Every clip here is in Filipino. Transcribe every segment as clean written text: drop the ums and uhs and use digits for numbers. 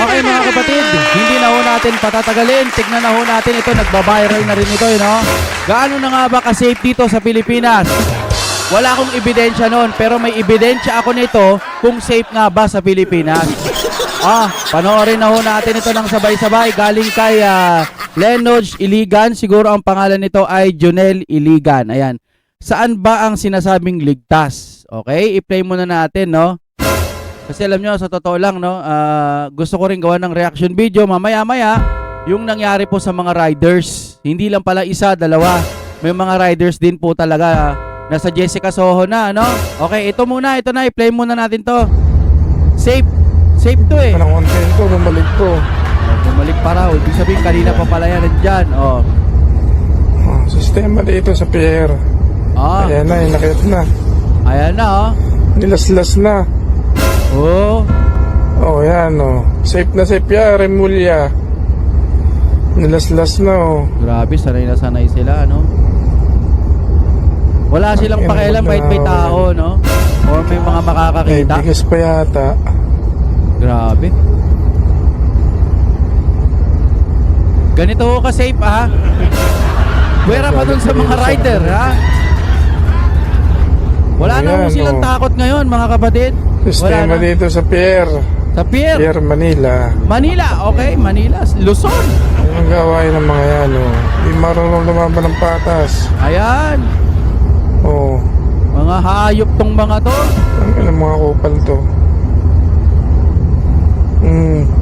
Okay mga kapatid, hindi na ho natin patatagalin. Tignan na ho natin ito, nagbabiral na rin ito, no? Gaano na nga ba ka-safe dito sa Pilipinas? Wala akong ebidensya noon, pero may ebidensya ako nito kung safe nga ba sa Pilipinas. Panoorin na ho natin ito ng sabay-sabay. Galing kay Lenoj Iligan, siguro ang pangalan nito ay Jonel Iligan. Ayan. Saan ba ang sinasabing ligtas? Okay, i-play muna natin, no? Kasi alam nyo, sa totoo lang, no, gusto ko rin gawa ng reaction video mamaya-maya yung nangyari po sa mga riders. Hindi lang pala isa, dalawa. May mga riders din po talaga. Nasa Jessica Soho na, no? Okay, ito muna, ito na, i-play muna natin to. Safe to eh. Anong content to, bumalik to. Bumalik pa raw, ibig sabihin kanina pa pala yan nandyan. Sistema dito sa pier. Ayan na, inakit na. Ayan na, Nilaslas na. Yan, safe na safe ya, Remulla. Nilaslas na, Grabe, sanay na sanay sila, no? Wala silang pakialam kahit may tao, no? Or may mga makakakita. Bigas pa yata. Grabe. Ganito ho ka-safe, Buwera pa dun sa mga rider, Wala na ho silang takot ngayon, mga kapatid. Sistema dito sa pier. Sa pier? Pier, Manila. Manila, okay. Manila, Luzon. Ang gawain ng mga yan, Hindi marunong lumaban ng patas. Ayan. Mga hayop tong mga to. Ang mga kupal to.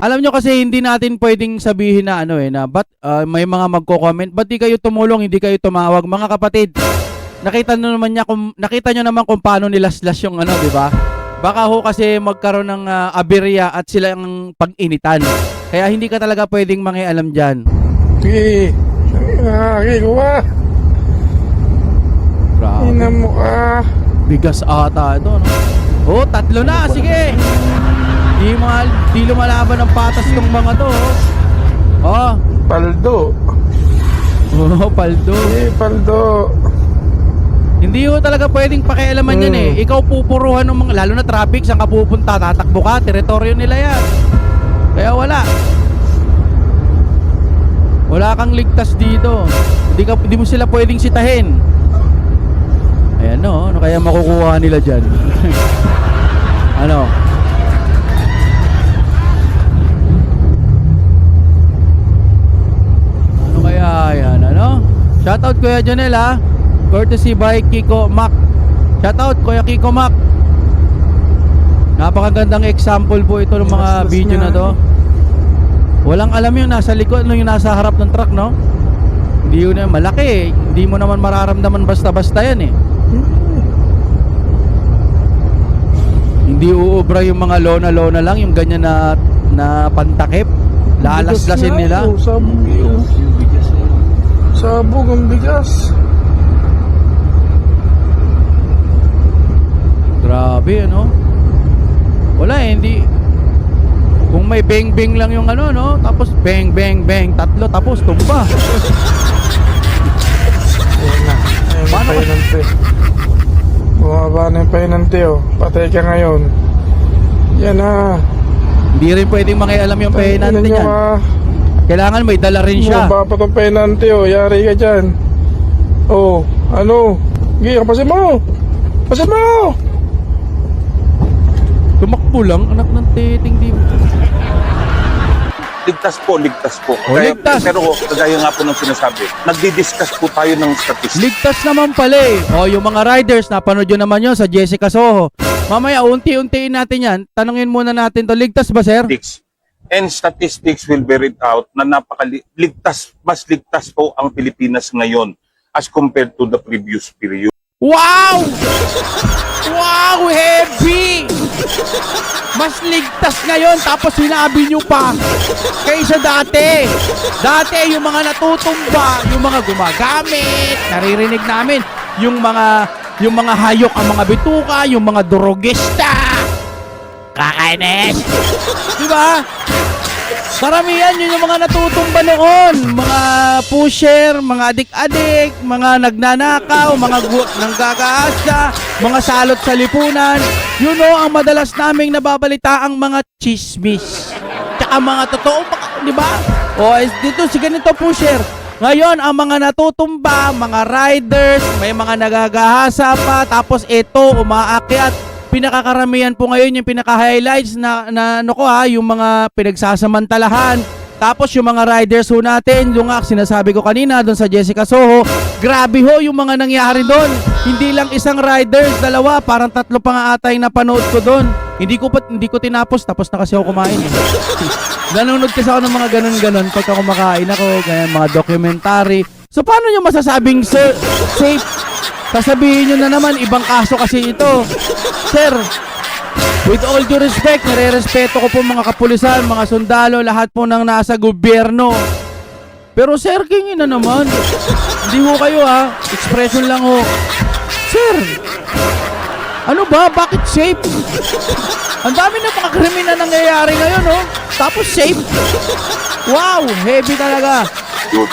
Alam nyo kasi hindi natin pwedeng sabihin na na may mga magko-comment, ba't di kayo tumulong, hindi kayo tumawag, mga kapatid. Nakita nyo naman kung paano nilaslas yung di ba? Baka ho kasi magkaroon ng aberya at sila ang pag-initan. Kaya hindi ka talaga pwedeng mangialam diyan. Kuha. Grabe. Ina mo ka. Bigas ata ito, no? Tatlo na, sige. Di lumalaban ng patas tong mga to, Paldo. Paldo. Paldo. Hindi ho talaga pwedeng pakialaman yan eh. Ikaw pupuruhan ng mga, lalo na traffic, saan ka pupunta, tatakbo ka, teritoryo nila yan. Kaya wala kang ligtas dito. Hindi mo sila pwedeng sitahin. Ayan, no? Ano kaya makukuha nila dyan? Ano kaya yan, Shoutout Kuya Jonel, courtesy by Kiko Mac. Shoutout Kuya Kiko Mac. Napakagandang example po ito ng mga video na to. Walang alam yung nasa likod, yung nasa harap ng truck, no? Hindi yun malaki eh. Hindi mo naman mararamdaman basta-basta yan eh. Hindi uubra yung mga lona-lona lang, yung ganyan na pantakip. Lalaslasin nila. Sabog ang bigas. Grabe, wala hindi. Kung may bang-bang lang yung tapos bang-bang-bang, tatlo, tapos tumba. Ayan na. Paano painante? Bumaba na yung painante, Patay ka ngayon. Yan na. Hindi rin pwedeng makialam yung painante niyan. Kailangan may dala rin siya. Bumaba pa itong painante, Yari ka dyan. Gigi, pasin mo. Tumakbo lang, anak ng titing di mo. Ligtas po. Ligtas. Pero kagaya nga po ng sinasabi, nagdi-discuss po tayo ng statistics. Ligtas naman pala eh. Yung mga riders, napanood yun naman yun sa Jessica Soho. Mamaya, unti-untiin natin yan. Tanungin muna natin to, ligtas ba, sir? And statistics will bear it out na mas ligtas po ang Pilipinas ngayon as compared to the previous period. Wow! Wow, heavy! Mas ligtas ngayon, tapos sinabi nyo pa kaysa dati. Dati yung mga natutumba, yung mga gumagamit, naririnig namin yung mga hayok, ang mga bituka, yung mga drogista. Kakainis! Diba? Karamihan yun yung mga natutumba noon. Mga pusher, mga adik-adik, mga nagnanakaw, mga nanggagaasa, mga salot sa lipunan. Yun ang madalas naming nababalita ang mga chismis. baka mga totoo, baka, di ba? O, dito, si ganito po, share. Ngayon, ang mga natutumba, mga riders, may mga nagagahasa pa, tapos ito, umaakyat. Pinakakaramihan po ngayon yung pinaka-highlights na ano ko yung mga pinagsasamantalahan. Tapos yung mga riders ho natin, yung nga sinasabi ko kanina doon sa Jessica Soho, grabe ho yung mga nangyari doon. Hindi lang isang riders, dalawa, parang 3 pa nga ata yung napanood ko doon. Hindi ko tinapos, tapos na kasi ako kumain. Nanonood kasi ako ng mga ganun-ganun pagka kumakain ako, ganyan, mga documentary. So paano nyo masasabing safe? Sasabihin nyo na naman, ibang kaso kasi ito. Sir, with all due respect, nire-respeto ko po mga kapulisan, mga sundalo, lahat po ng nasa gobyerno. Pero Sir King, na naman. Hindi ho kayo expression lang ho. Sir, ano ba? Bakit safe? Ang dami na mga kriminal na nangyayari ngayon, Tapos safe? Wow, heavy talaga. Good.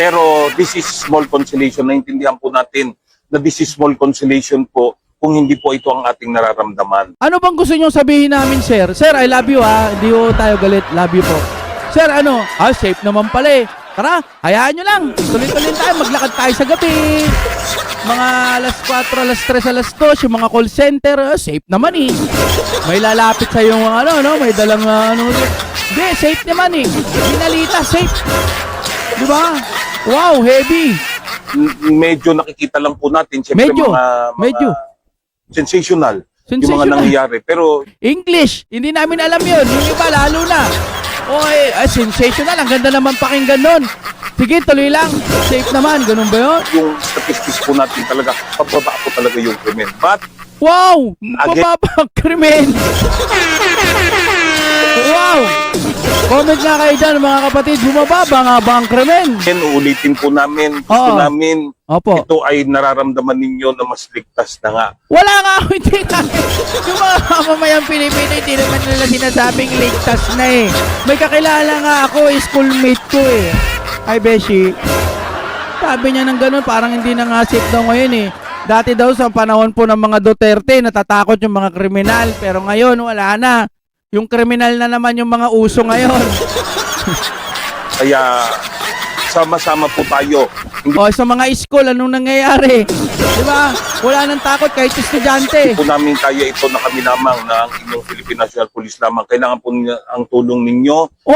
Pero this is small consolation. Naintindihan po natin na this is small consolation po kung hindi po ito ang ating nararamdaman. Ano bang gusto nyo sabihin namin, sir? Sir, I love you Hindi ho tayo galit. Love you po. Sir, safe naman pala eh. Tara, hayaan nyo lang. Tuloy-tuloy tayo. Maglakad tayo sa gabi. Mga alas 4, alas 3, alas 2, yung mga call center, safe naman eh. May lalapit sa yung may dalang Hindi, safe naman eh. Binalita, safe. Di ba? Wow, heavy. Medyo nakikita lang po natin siyempre Medyo. Sensational yung mga Sensational. nangyayari. Pero English, hindi namin alam yun. Yung iba, lalo na. Sensational. Ang ganda naman pakinggan nun. Sige, tuloy lang. Safe naman. Ganun ba yun? yung statistics po natin talaga, pababa po talaga yung krimen. But Wow! Mababa ang krimen! Wow! Comment nga kayo dyan, mga kapatid. Bumababa nga ba ang krimen? again, uulitin po namin, gusto Oo. namin, Opo. ito ay nararamdaman ninyo na mas ligtas na nga. Wala nga ako, hindi nga. Yung mga mamamayang Pilipino, hindi naman nila sinasabing ligtas na eh. May kakilala nga ako, schoolmate ko eh. Ay, Beshi. Sabi niya ng ganun, parang hindi na nga safe daw ngayon eh. Dati daw sa panahon po ng mga Duterte, natatakot yung mga kriminal. Pero ngayon, wala na. Yung kriminal na naman yung mga uso ngayon. Kaya sama-sama po tayo. Hindi O, sa mga school, anong nangyayari? Di ba? Wala nang takot kahit estudyante. po namin kaya ito na kami lamang na ang inyong Philippine National Police lamang. Kailangan po ang tulong ninyo. O,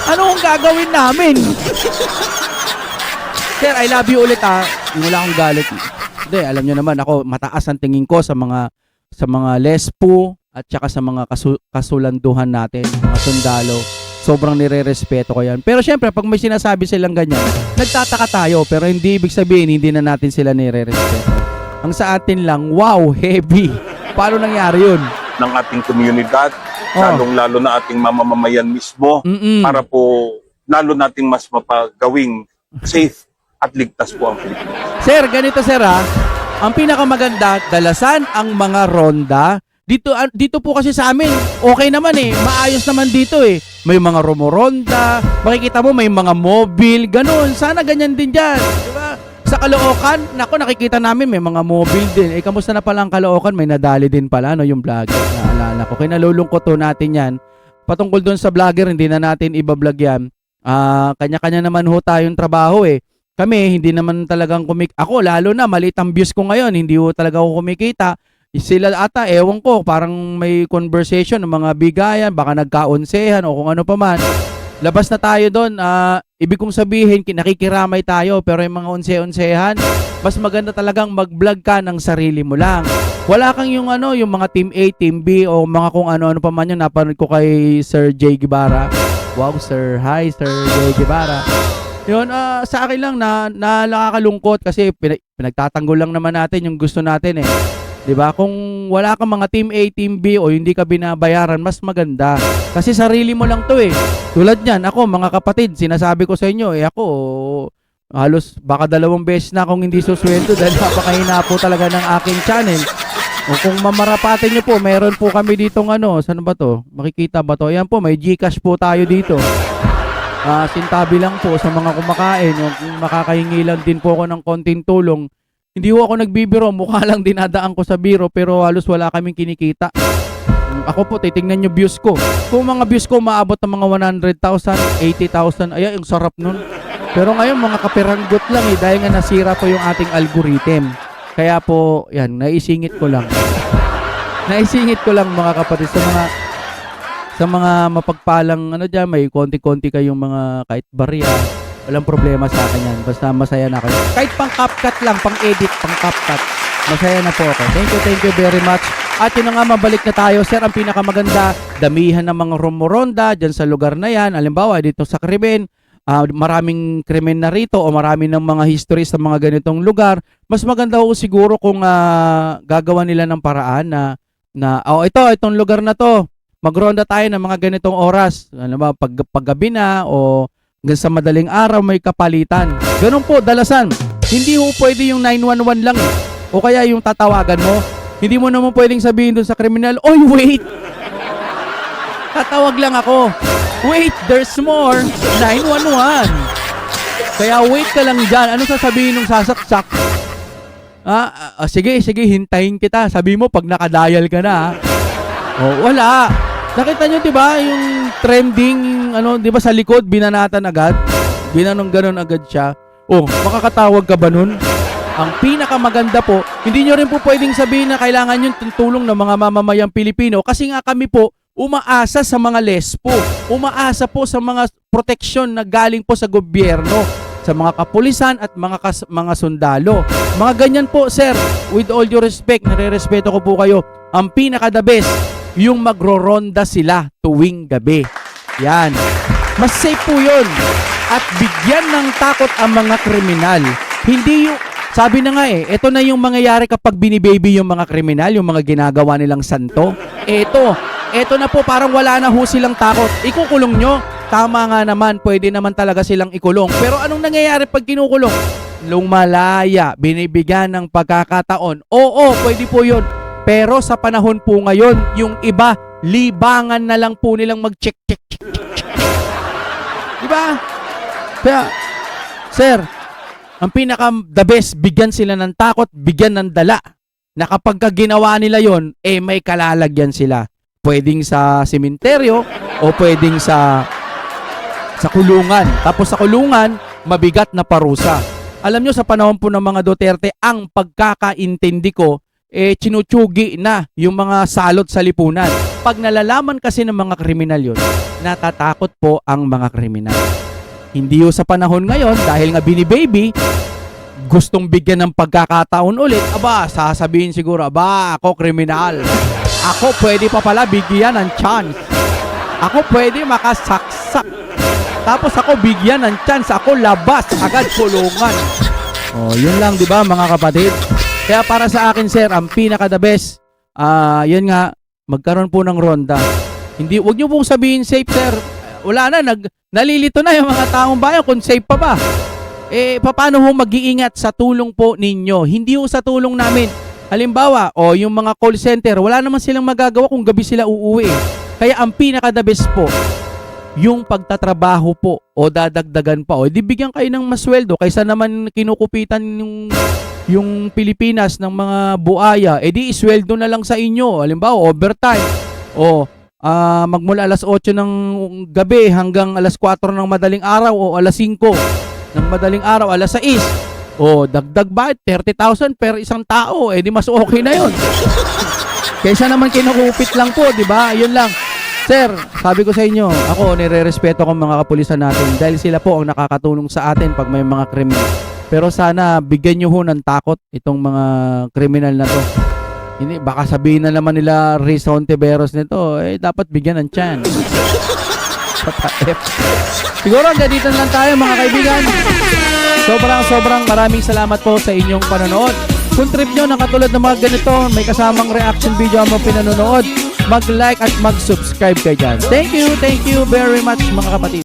ano kung gagawin namin? Sir, I love you ulit Yung wala akong galit. Hindi, alam nyo naman ako, mataas ang tingin ko sa mga lespo at saka sa mga kasulanduhan natin, mga sundalo. Sobrang nire-respeto ko yan. Pero syempre, pag may sinasabi silang ganyan, nagtataka tayo. Pero hindi ibig sabihin, hindi na natin sila nire-respeto. Ang sa atin lang, wow, heavy. Paano nangyari yun? Ng ating komunidad, lalong-lalo na ating mamamayan mismo, para po lalo nating mas mapagawing safe at ligtas po ang Pilipinas. Sir, ganito sir ang pinakamaganda, dalasan ang mga ronda. Dito po kasi sa amin, okay naman eh. Maayos naman dito eh. May mga rumoronda, makikita mo may mga mobile, ganun. Sana ganyan din dyan. Diba? Sa Caloocan, nakikita namin may mga mobile din. Kamusta na pala ang Caloocan? May nadali din pala, yung vlogger. Naalala ko. Kaya nalulungkot to natin yan. Patungkol doon sa vlogger, hindi na natin ibablog yan. Kanya-kanya naman ho tayong trabaho eh. Kami, hindi naman talagang ako, lalo na, maliit ang views ko ngayon. Hindi ho talaga ako kumikita. Sila ata, ewan ko, parang may conversation ng mga bigayan, baka nagkaonsehan o kung ano pa man. Labas na tayo doon. Ibig kong sabihin, nakikiramay tayo, pero yung mga onse-onsehan, mas maganda talagang mag-vlog ka ng sarili mo lang. Wala kang yung mga Team A, Team B, o mga kung ano-ano pa man yun. Napanood ko kay Sir Jay Guevara. Wow, sir. Hi, Sir Jay Guevara. Yun, sa akin lang na nakakalungkot kasi pinagtatanggol lang naman natin yung gusto natin eh. 'Di ba? Kung wala kang mga Team A, Team B o hindi ka binabayaran, mas maganda. Kasi sarili mo lang 'to eh. Tulad niyan, ako mga kapatid, sinasabi ko sa inyo, ako halos baka 2 beses na akong hindi susweldo dahil napakahina po talaga ng aking channel. O kung mamarapatin niyo po, meron po kami ditong saan ba 'to? Makikita ba 'to? Ayan po, may GCash po tayo dito. Sintabi lang po sa mga kumakain, kung makakahingi lang din po ako ng konting tulong. Hindi ho ako nagbibiro, mukha lang dinadaan ko sa biro pero halos wala kaming kinikita. Ako po, titingnan nyo views ko. Kung mga views ko maabot ng mga 100,000, 80,000, ay, ang sarap nun. Pero ngayon, mga kapiranggot lang eh, dahil nga nasira po yung ating algorithm. Kaya po, yan, naisingit ko lang. Naisingit ko lang mga kapatid sa mga mapagpalang ano diyan, may konti-konti kayong mga kahit barya. Walang problema sa akin yan. Basta masaya na kayo. Kahit pang CapCut lang, pang edit, pang CapCut. Masaya na po ako. Thank you very much. At yun na nga, mabalik na tayo. Sir, ang pinakamaganda, damihan ng mga rumoronda dyan sa lugar na yan. Halimbawa, dito sa krimen, maraming krimen na rito o marami ng mga history sa mga ganitong lugar. Mas maganda ho siguro kung gagawa nila ng paraan itong lugar na to, magronda tayo ng mga ganitong oras. Ano ba, paggabi na o hanggang sa madaling araw may kapalitan. Ganun po, dalasan. Hindi ho pwede yung 911 lang eh. O kaya yung tatawagan mo, hindi mo naman pwedeng sabihin dun sa kriminal, "Oy, wait! Tatawag lang ako. Wait, there's more. 911. Kaya wait ka lang dyan." Ano sasabihin nung sasaksak? Sige, hintayin kita. Sabi mo pag nakadial ka na. Wala. Nakita nyo, di ba, yung trending, di ba, sa likod, binanatan agad? Binanong ganon agad siya. Makakatawag ka ba nun? Ang pinakamaganda po, hindi nyo rin po pwedeng sabihin na kailangan yung tulong ng mga mamamayang Pilipino kasi nga kami po umaasa sa mga lespo, umaasa po sa mga proteksyon na galing po sa gobyerno, sa mga kapulisan at mga sundalo. Mga ganyan po, sir, with all due respect, nare-respeto ko po kayo, ang pinaka-the best, yung magro-ronda sila tuwing gabi. Yan. Mas safe po yun. At bigyan ng takot ang mga kriminal. Hindi yung sabi na nga ito na yung mangyayari kapag binibaby yung mga kriminal, yung mga ginagawa nilang santo. Ito na po, parang wala na ho silang takot. Ikukulong nyo, tama nga naman, pwede naman talaga silang ikulong. Pero anong nangyayari pag kinukulong? Lumalaya, binibigyan ng pagkakataon. Oo, pwede po yun. Pero sa panahon po ngayon, yung iba, libangan na lang po nilang mag-check. Diba? Kaya, sir, ang pinaka-the best, bigyan sila ng takot, bigyan ng dala. Na kapag ginawa nila yon, may kalalagyan sila. Pwedeng sa sementeryo o pwedeng sa kulungan. Tapos sa kulungan, mabigat na parusa. Alam nyo, sa panahon po ng mga Duterte, ang pagkakaintindi ko, tinutsugi na yung mga salot sa lipunan. Pag nalalaman kasi ng mga kriminal yun, natatakot po ang mga kriminal. Hindi yung sa panahon ngayon, dahil nga binibaby, gustong bigyan ng pagkakataon ulit, sasabihin siguro, ako kriminal. Ako pwede pa pala bigyan ng chance. Ako pwede makasaksak. Tapos ako bigyan ng chance, ako labas, agad kulungan. Yun lang, di ba mga kapatid? Kaya para sa akin, sir, ang pinaka-the best, yun nga, magkaroon po ng ronda. Huwag nyo pong sabihin safe, sir. Wala na, nalilito na yung mga taong bayan kung safe pa ba. Paano ho mag-iingat sa tulong po ninyo? Hindi ho sa tulong namin. Halimbawa, yung mga call center, wala naman silang magagawa kung gabi sila uuwi. Kaya ang pinaka-the best po, yung pagtatrabaho po o dadagdagan pa. Di bigyan kayo ng masweldo kaysa naman kinukupitan yung Pilipinas ng mga buaya. Di isweldo na lang sa inyo. Halimbawa, overtime. Magmula alas 8 ng gabi hanggang alas 4 ng madaling araw o alas 5 ng madaling araw, alas 6. Dagdag ba? 30,000 per isang tao. Di mas okay na yun. Kaysa naman kinukupit lang po, di ba? Yun lang. Sir, sabi ko sa inyo, ako nire-respeto ko mga kapulisan natin dahil sila po ang nakakatulong sa atin pag may mga kriminal. Pero sana bigyan nyo ho ng takot itong mga kriminal na to. Hindi, baka sabihin na naman nila Riz Hontiveros nito, dapat bigyan ng chance. Siguro hanggang dito lang tayo mga kaibigan. Sobrang maraming salamat po sa inyong panonood. Kung trip nyo na katulad ng mga ganito, may kasamang reaction video ang mga pinanonood, mag-like at mag-subscribe kayo dyan. Thank you very much mga kapatid.